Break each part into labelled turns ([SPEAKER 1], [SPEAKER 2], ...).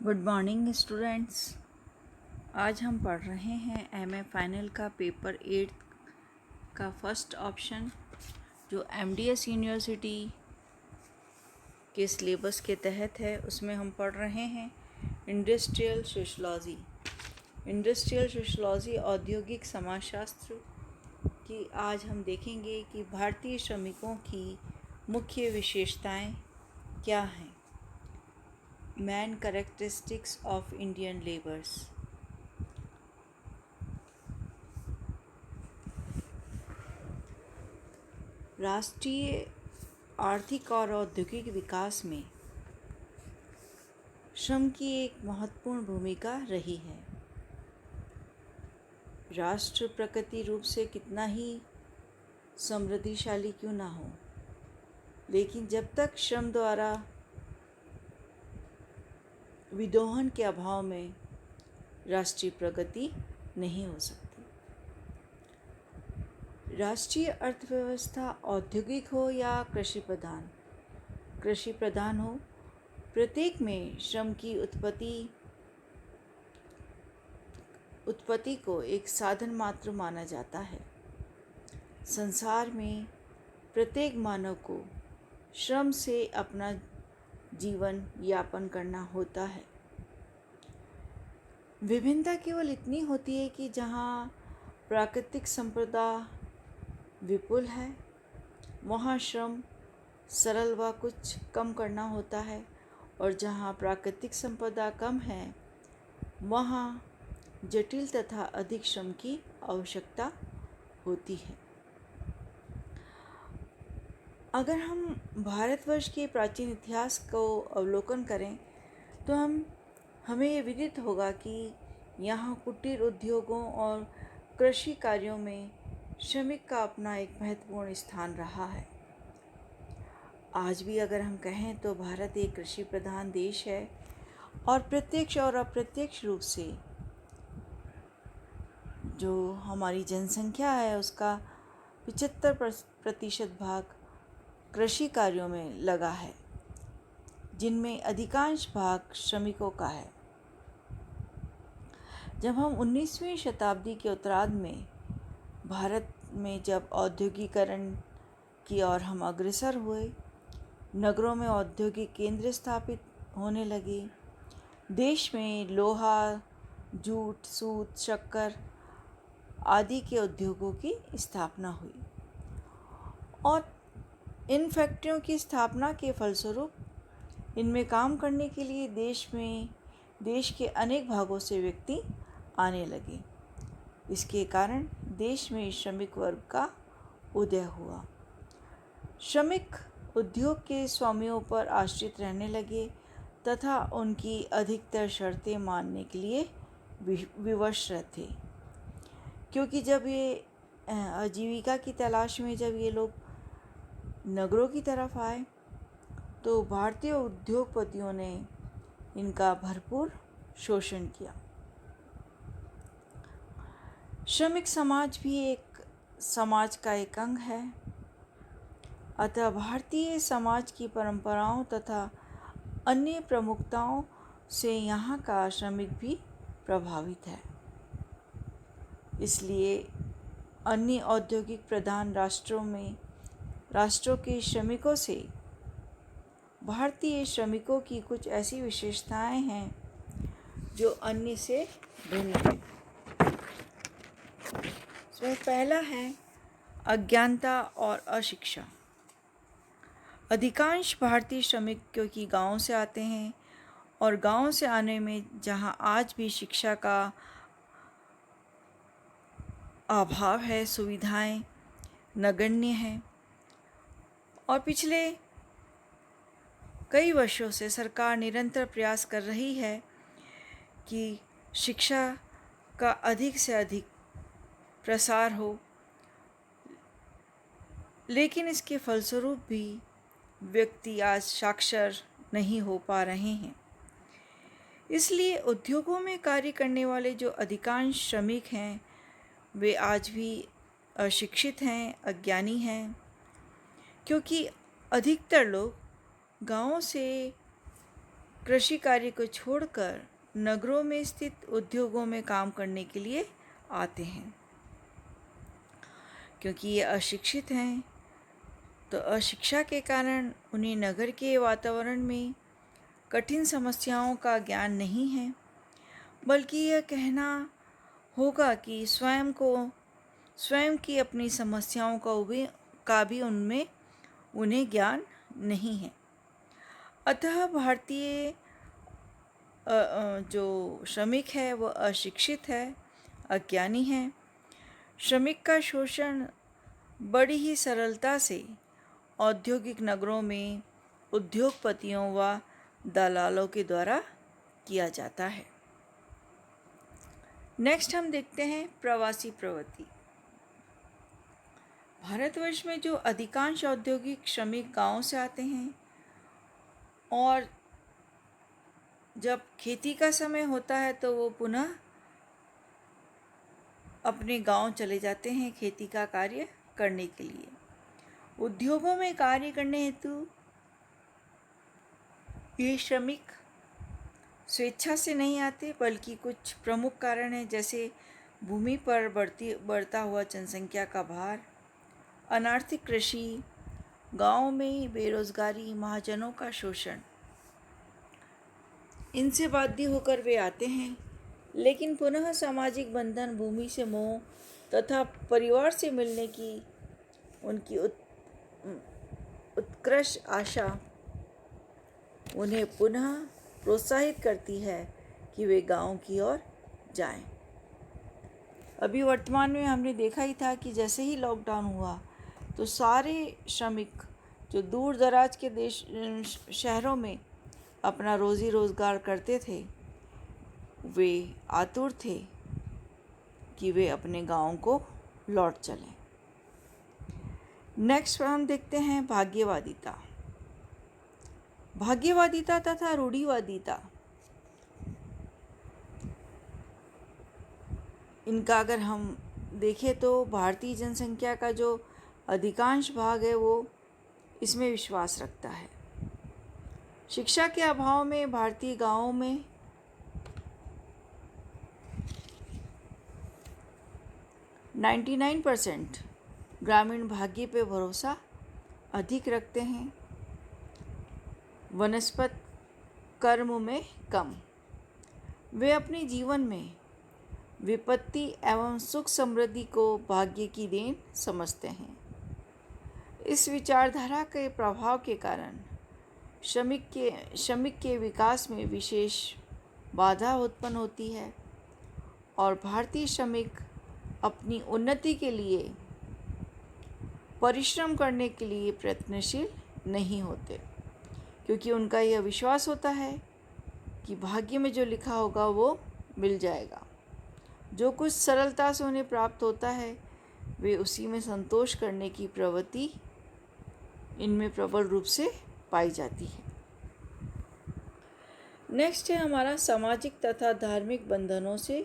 [SPEAKER 1] Good morning students. आज हम पढ़ रहे हैं एमए फाइनल का पेपर 8 का फर्स्ट ऑप्शन, जो एमडीएस यूनिवर्सिटी के सिलेबस के तहत है। उसमें हम पढ़ रहे हैं इंडस्ट्रियल सोशलॉजी। इंडस्ट्रियल सोशलॉजी औद्योगिक समाजशास्त्र की आज हम देखेंगे कि भारतीय श्रमिकों की मुख्य विशेषताएं क्या हैं। Man characteristics of Indian labours. राष्ट्रीय आर्थिक और औद्योगिक विकास में श्रम की एक महत्वपूर्ण भूमिका रही है। राष्ट्र प्रकृति रूप से कितना ही समृद्धिशाली क्यों ना हो, लेकिन जब तक श्रम द्वारा विदोहन के अभाव में राष्ट्रीय प्रगति नहीं हो सकती। राष्ट्रीय अर्थव्यवस्था औद्योगिक हो या कृषि प्रधान हो, प्रत्येक में श्रम की उत्पत्ति को एक साधन मात्र माना जाता है। संसार में प्रत्येक मानव को श्रम से अपना जीवन यापन करना होता है। विभिन्नता केवल इतनी होती है कि जहाँ प्राकृतिक संपदा विपुल है, वहाँ श्रम सरल व कुछ कम करना होता है, और जहाँ प्राकृतिक संपदा कम है, वहाँ जटिल तथा अधिक श्रम की आवश्यकता होती है। अगर हम भारतवर्ष के प्राचीन इतिहास को अवलोकन करें तो हमें ये विदित होगा कि यहाँ कुटीर उद्योगों और कृषि कार्यों में श्रमिक का अपना एक महत्वपूर्ण स्थान रहा है। आज भी अगर हम कहें तो भारत एक कृषि प्रधान देश है, और प्रत्यक्ष और अप्रत्यक्ष रूप से जो हमारी जनसंख्या है उसका 75% भाग कृषि कार्यों में लगा है, जिनमें अधिकांश भाग श्रमिकों का है। जब हम 19वीं शताब्दी के उत्तरार्ध में भारत में जब औद्योगिकरण की ओर हम अग्रसर हुए, नगरों में औद्योगिक केंद्र स्थापित होने लगे, देश में लोहा, जूट, सूत, शक्कर आदि के उद्योगों की स्थापना हुई, और इन फैक्ट्रियों की स्थापना के फलस्वरूप इनमें काम करने के लिए देश के अनेक भागों से व्यक्ति आने लगे। इसके कारण देश में श्रमिक वर्ग का उदय हुआ। श्रमिक उद्योग के स्वामियों पर आश्रित रहने लगे तथा उनकी अधिकतर शर्तें मानने के लिए विवश थे, क्योंकि जब ये आजीविका की तलाश में जब ये लोग नगरों की तरफ आए तो भारतीय उद्योगपतियों ने इनका भरपूर शोषण किया। श्रमिक समाज भी एक समाज का एक अंग है, अतः भारतीय समाज की परंपराओं तथा अन्य प्रमुखताओं से यहाँ का श्रमिक भी प्रभावित है। इसलिए अन्य औद्योगिक प्रधान राष्ट्रों के श्रमिकों से भारतीय श्रमिकों की कुछ ऐसी विशेषताएं हैं जो अन्य से भिन्न हैं। इसमें पहला है अज्ञानता और अशिक्षा। अधिकांश भारतीय श्रमिक क्योंकि गांव से आते हैं, और गांव से आने में जहां आज भी शिक्षा का अभाव है, सुविधाएं नगण्य हैं, और पिछले कई वर्षों से सरकार निरंतर प्रयास कर रही है कि शिक्षा का अधिक से अधिक प्रसार हो, लेकिन इसके फलस्वरूप भी व्यक्ति आज साक्षर नहीं हो पा रहे हैं। इसलिए उद्योगों में कार्य करने वाले जो अधिकांश श्रमिक हैं वे आज भी अशिक्षित हैं, अज्ञानी हैं, क्योंकि अधिकतर लोग गांवों से कृषि कार्य को छोड़कर नगरों में स्थित उद्योगों में काम करने के लिए आते हैं। क्योंकि ये अशिक्षित हैं, तो अशिक्षा के कारण उन्हें नगर के वातावरण में कठिन समस्याओं का ज्ञान नहीं है, बल्कि यह कहना होगा कि स्वयं की अपनी समस्याओं का भी उन्हें ज्ञान नहीं है। अतः भारतीय जो श्रमिक है वह अशिक्षित है, अज्ञानी है। श्रमिक का शोषण बड़ी ही सरलता से औद्योगिक नगरों में उद्योगपतियों व दलालों के द्वारा किया जाता है। नेक्स्ट हम देखते हैं प्रवासी प्रवृत्ति। भारतवर्ष में जो अधिकांश औद्योगिक श्रमिक गांव से आते हैं और जब खेती का समय होता है तो वो पुनः अपने गांव चले जाते हैं खेती का कार्य करने के लिए। उद्योगों में कार्य करने हेतु ये श्रमिक स्वेच्छा से नहीं आते, बल्कि कुछ प्रमुख कारण हैं, जैसे भूमि पर बढ़ता हुआ जनसंख्या का भार, अनार्थिक कृषि, गांव में बेरोजगारी, महाजनों का शोषण। इनसे बाध्य होकर वे आते हैं, लेकिन पुनः सामाजिक बंधन, भूमि से मोह तथा परिवार से मिलने की उनकी उत्कृष्ट आशा उन्हें पुनः प्रोत्साहित करती है कि वे गांव की ओर जाएं। अभी वर्तमान में हमने देखा ही था कि जैसे ही लॉकडाउन हुआ तो सारे श्रमिक जो दूर दराज के शहरों में अपना रोज़ी रोज़गार करते थे, वे आतुर थे कि वे अपने गांव को लौट चलें। नेक्स्ट हम देखते हैं भाग्यवादिता। भाग्यवादिता तथा रूढ़िवादिता, इनका अगर हम देखें तो भारतीय जनसंख्या का जो अधिकांश भाग है वो इसमें विश्वास रखता है। शिक्षा के अभाव में भारतीय गांवों में 99% ग्रामीण भाग्य पे भरोसा अधिक रखते हैं, वनस्पत कर्म में कम। वे अपने जीवन में विपत्ति एवं सुख समृद्धि को भाग्य की देन समझते हैं। इस विचारधारा के प्रभाव के कारण श्रमिक के विकास में विशेष बाधा उत्पन्न होती है और भारतीय श्रमिक अपनी उन्नति के लिए परिश्रम करने के लिए प्रयत्नशील नहीं होते, क्योंकि उनका यह विश्वास होता है कि भाग्य में जो लिखा होगा वो मिल जाएगा। जो कुछ सरलता से उन्हें प्राप्त होता है वे उसी में संतोष करने की प्रवृत्ति इनमें प्रबल रूप से पाई जाती है। नेक्स्ट है हमारा सामाजिक तथा धार्मिक बंधनों से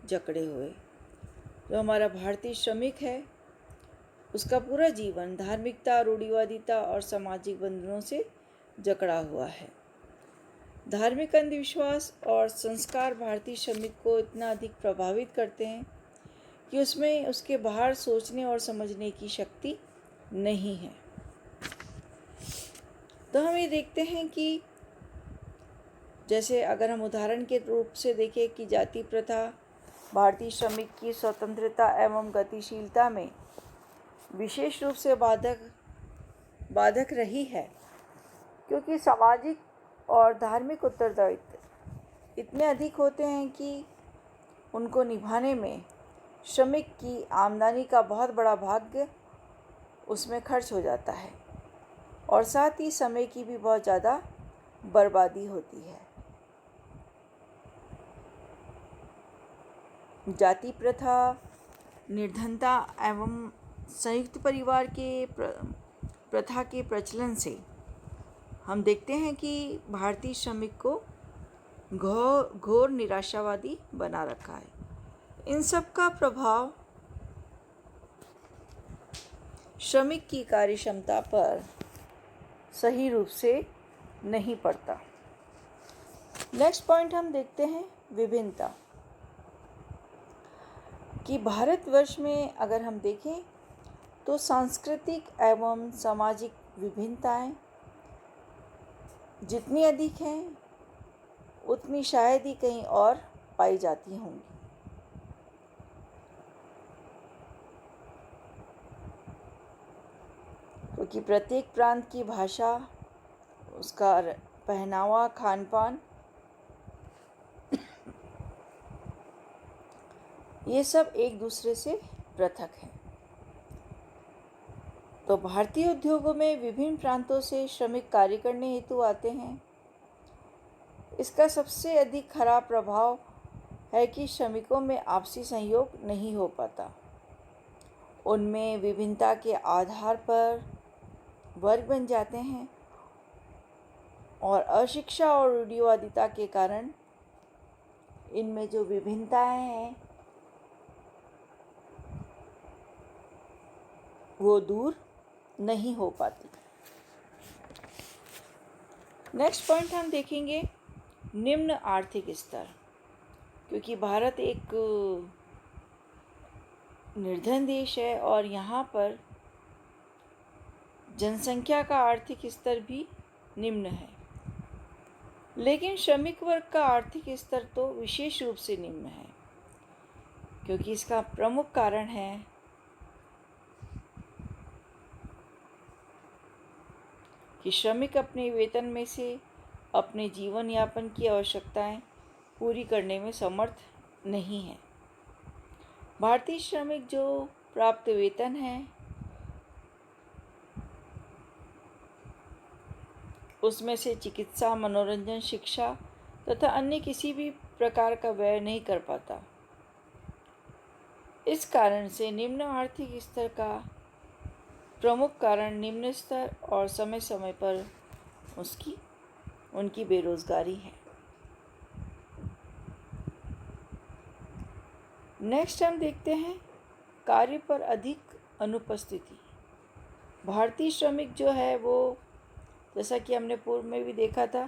[SPEAKER 1] जकड़े हुए। जो हमारा भारतीय श्रमिक है उसका पूरा जीवन धार्मिकता, रूढ़िवादिता और सामाजिक बंधनों से जकड़ा हुआ है। धार्मिक अंधविश्वास और संस्कार भारतीय श्रमिक को इतना अधिक प्रभावित करते हैं कि उसमें उसके बाहर सोचने और समझने की शक्ति नहीं है। तो हम ये देखते हैं कि जैसे अगर हम उदाहरण के रूप से देखें कि जाति प्रथा भारतीय श्रमिक की स्वतंत्रता एवं गतिशीलता में विशेष रूप से बाधक रही है, क्योंकि सामाजिक और धार्मिक उत्तरदायित्व इतने अधिक होते हैं कि उनको निभाने में श्रमिक की आमदनी का बहुत बड़ा भाग उसमें खर्च हो जाता है और साथ ही समय की भी बहुत ज़्यादा बर्बादी होती है। जाति प्रथा, निर्धनता एवं संयुक्त परिवार के प्रथा के प्रचलन से हम देखते हैं कि भारतीय श्रमिक को घोर निराशावादी बना रखा है। इन सब का प्रभाव श्रमिक की कार्यक्षमता पर सही रूप से नहीं पड़ता। नेक्स्ट पॉइंट हम देखते हैं विभिन्नता कि भारतवर्ष में अगर हम देखें तो सांस्कृतिक एवं सामाजिक विभिन्नताएं जितनी अधिक हैं उतनी शायद ही कहीं और पाई जाती होंगी। क्योंकि प्रत्येक प्रांत की भाषा, उसका पहनावा, खान पान, ये सब एक दूसरे से पृथक है। तो भारतीय उद्योगों में विभिन्न प्रांतों से श्रमिक कार्य करने हेतु आते हैं। इसका सबसे अधिक खराब प्रभाव है कि श्रमिकों में आपसी सहयोग नहीं हो पाता। उनमें विभिन्नता के आधार पर वर्ग बन जाते हैं और अशिक्षा और रूढ़िवादिता के कारण इनमें जो विभिन्नताएं हैं वो दूर नहीं हो पाती। नेक्स्ट पॉइंट हम देखेंगे निम्न आर्थिक स्तर। क्योंकि भारत एक निर्धन देश है और यहाँ पर जनसंख्या का आर्थिक स्तर भी निम्न है, लेकिन श्रमिक वर्ग का आर्थिक स्तर तो विशेष रूप से निम्न है। क्योंकि इसका प्रमुख कारण है कि श्रमिक अपने वेतन में से अपने जीवन यापन की आवश्यकताएं पूरी करने में समर्थ नहीं है। भारतीय श्रमिक जो प्राप्त वेतन है उसमें से चिकित्सा, मनोरंजन, शिक्षा तथा अन्य किसी भी प्रकार का व्यय नहीं कर पाता। इस कारण से निम्न आर्थिक स्तर का प्रमुख कारण निम्न स्तर और समय समय पर उनकी बेरोजगारी है। नेक्स्ट हम देखते हैं कार्य पर अधिक अनुपस्थिति। भारतीय श्रमिक जो है वो, जैसा कि हमने पूर्व में भी देखा था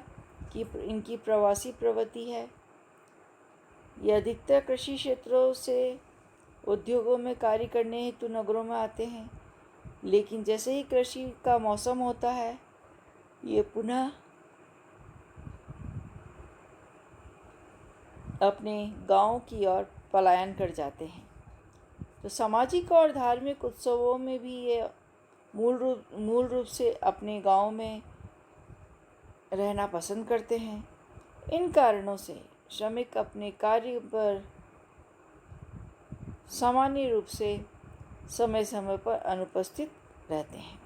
[SPEAKER 1] कि इनकी प्रवासी प्रवृत्ति है। ये अधिकतर कृषि क्षेत्रों से उद्योगों में कार्य करने हेतु नगरों में आते हैं, लेकिन जैसे ही कृषि का मौसम होता है ये पुनः अपने गांव की ओर पलायन कर जाते हैं। तो सामाजिक और धार्मिक उत्सवों में भी ये मूल रूप से अपने गांव में रहना पसंद करते हैं। इन कारणों से श्रमिक अपने कार्य पर सामान्य रूप से समय समय पर अनुपस्थित रहते हैं।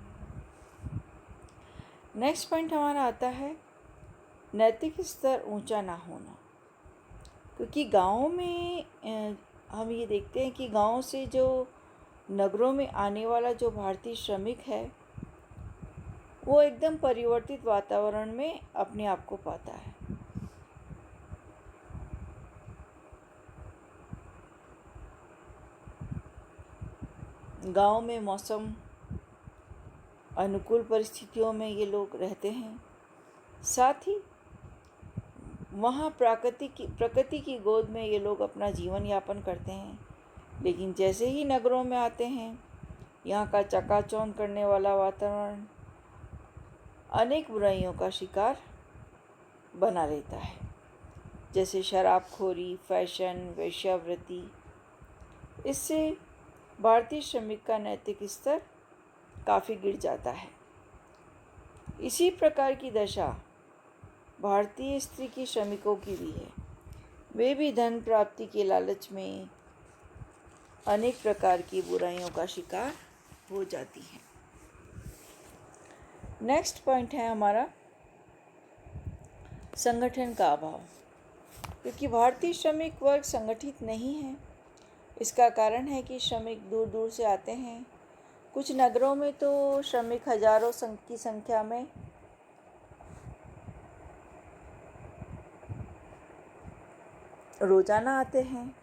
[SPEAKER 1] नेक्स्ट पॉइंट हमारा आता है नैतिक स्तर ऊंचा ना होना। क्योंकि गाँव में हम ये देखते हैं कि गाँव से जो नगरों में आने वाला जो भारतीय श्रमिक है वो एकदम परिवर्तित वातावरण में अपने आप को पाता है। गांव में मौसम अनुकूल परिस्थितियों में ये लोग रहते हैं, साथ ही वहाँ प्रकृति की गोद में ये लोग अपना जीवन यापन करते हैं। लेकिन जैसे ही नगरों में आते हैं यहाँ का चकाचौंध करने वाला वातावरण अनेक बुराइयों का शिकार बना रहता है, जैसे शराबखोरी, फैशन, वेश्यावृत्ति। इससे भारतीय श्रमिक का नैतिक स्तर काफ़ी गिर जाता है। इसी प्रकार की दशा भारतीय स्त्री की श्रमिकों की भी है। वे भी धन प्राप्ति के लालच में अनेक प्रकार की बुराइयों का शिकार हो जाती हैं। नेक्स्ट पॉइंट है हमारा संगठन का अभाव। क्योंकि भारतीय श्रमिक वर्ग संगठित नहीं है। इसका कारण है कि श्रमिक दूर दूर से आते हैं। कुछ नगरों में तो श्रमिक हजारों की संख्या में रोजाना आते हैं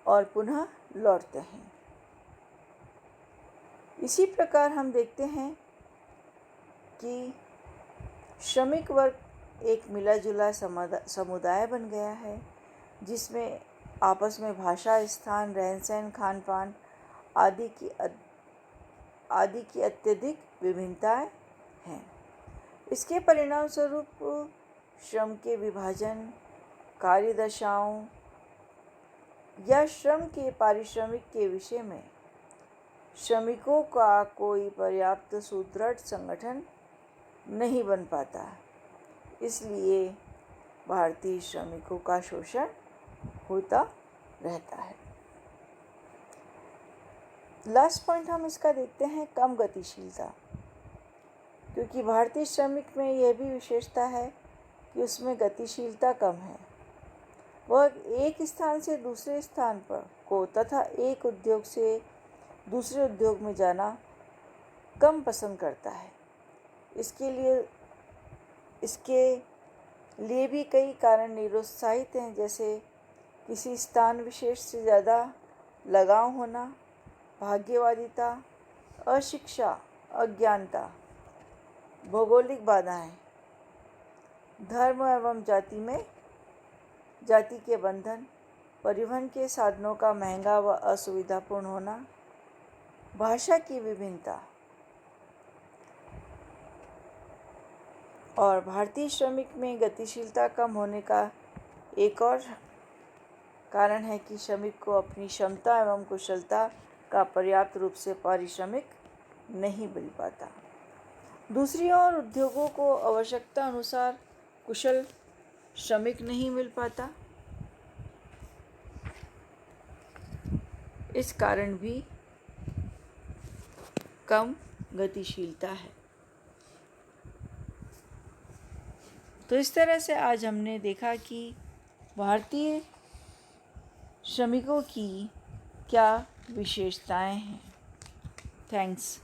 [SPEAKER 1] और पुनः लौटते हैं। इसी प्रकार हम देखते हैं कि श्रमिक वर्ग एक मिला जुला समुदाय बन गया है, जिसमें आपस में भाषा, स्थान, रहन सहन, खान पान आदि की अत्यधिक विभिन्नताएं हैं। इसके परिणाम स्वरूप श्रम के विभाजन, कार्यदशाओं या श्रम के पारिश्रमिक के विषय में श्रमिकों का कोई पर्याप्त सुदृढ़ संगठन नहीं बन पाता। इसलिए भारतीय श्रमिकों का शोषण होता रहता है। लास्ट पॉइंट हम इसका देखते हैं, कम गतिशीलता। क्योंकि भारतीय श्रमिक में यह भी विशेषता है कि उसमें गतिशीलता कम है। वह एक स्थान से दूसरे स्थान पर को तथा एक उद्योग से दूसरे उद्योग में जाना कम पसंद करता है। इसके लिए भी कई कारण निरुत्साहित हैं, जैसे किसी स्थान विशेष से ज़्यादा लगाव होना, भाग्यवादिता, अशिक्षा, अज्ञानता, भौगोलिक बाधाएं, धर्म एवं जाति के बंधन, परिवहन के साधनों का महंगा व असुविधापूर्ण होना, भाषा की विभिन्नता। और भारतीय श्रमिक में गतिशीलता कम होने का एक और कारण है कि श्रमिक को अपनी क्षमता एवं कुशलता का पर्याप्त रूप से पारिश्रमिक नहीं मिल पाता। दूसरी ओर उद्योगों को आवश्यकता अनुसार कुशल श्रमिक नहीं मिल पाता। इस कारण भी कम गतिशीलता है। तो इस तरह से आज हमने देखा कि भारतीय श्रमिकों की क्या विशेषताएं हैं। थैंक्स।